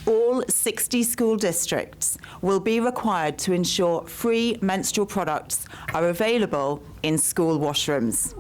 All 60 school districts will be required to ensure free menstrual products are available in school washrooms.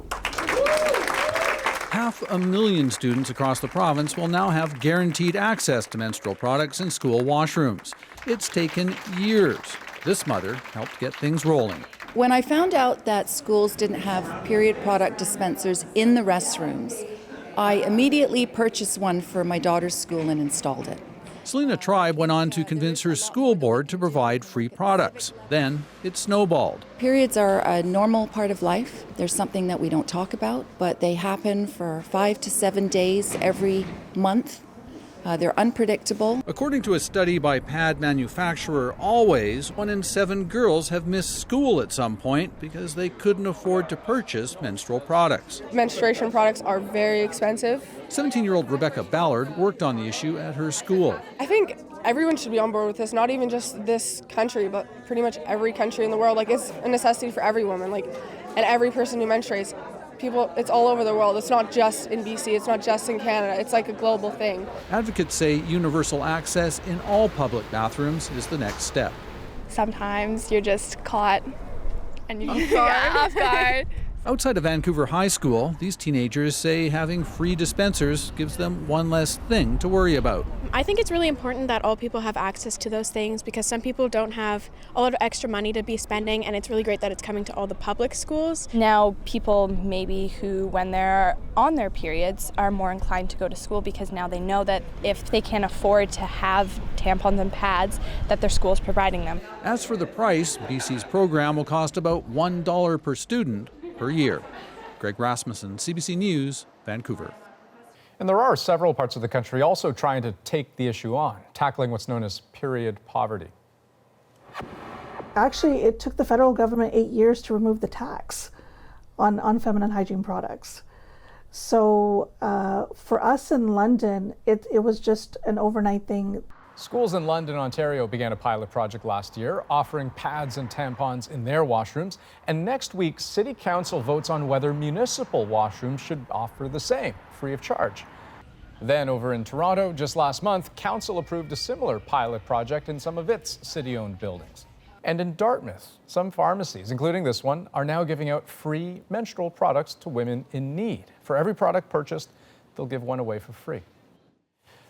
500,000 students across the province will now have guaranteed access to menstrual products in school washrooms. It's taken years. This mother helped get things rolling. When I found out that schools didn't have period product dispensers in the restrooms, I immediately purchased one for my daughter's school and installed it. Selena Tribe went on to convince her school board to provide free products. Then it snowballed. Periods are a normal part of life. They're something that we don't talk about, but they happen for 5 to 7 days every month. They're unpredictable. According to a study by pad manufacturer Always, 1 in 7 girls have missed school at some point because they couldn't afford to purchase menstrual products. Menstruation products are very expensive. 17-year-old Rebecca Ballard worked on the issue at her school. I think everyone should be on board with this, not even just this country, but pretty much every country in the world. Like, it's a necessity for every woman, and every person who menstruates. People, it's all over the world. It's not just in BC, it's not just in Canada. It's like a global thing. Advocates say universal access in all public bathrooms is the next step. Sometimes you're just caught and you get off guard. Outside of Vancouver High School, these teenagers say having free dispensers gives them one less thing to worry about. I think it's really important that all people have access to those things because some people don't have a lot of extra money to be spending, and it's really great that it's coming to all the public schools. Now people maybe who, when they're on their periods, are more inclined to go to school because now they know that if they can't afford to have tampons and pads, that their school is providing them. As for the price, BC's program will cost about $1 per student per year. Greg Rasmussen, CBC News, Vancouver. And there are several parts of the country also trying to take the issue on, tackling what's known as period poverty. Actually, it took the federal government 8 years to remove the tax on feminine hygiene products. So for us in London, it was just an overnight thing. Schools in London, Ontario began a pilot project last year, offering pads and tampons in their washrooms. And next week, City Council votes on whether municipal washrooms should offer the same, free of charge. Then over in Toronto, just last month, Council approved a similar pilot project in some of its city-owned buildings. And in Dartmouth, some pharmacies, including this one, are now giving out free menstrual products to women in need. For every product purchased, they'll give one away for free.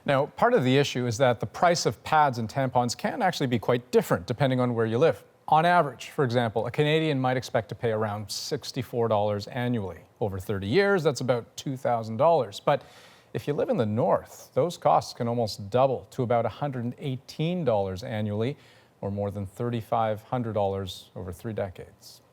Now, part of the issue is that the price of pads and tampons can actually be quite different depending on where you live. On average, for example, a Canadian might expect to pay around $64 annually. Over 30 years, that's about $2,000. But if you live in the north, those costs can almost double to about $118 annually, or more than $3,500 over 3 decades.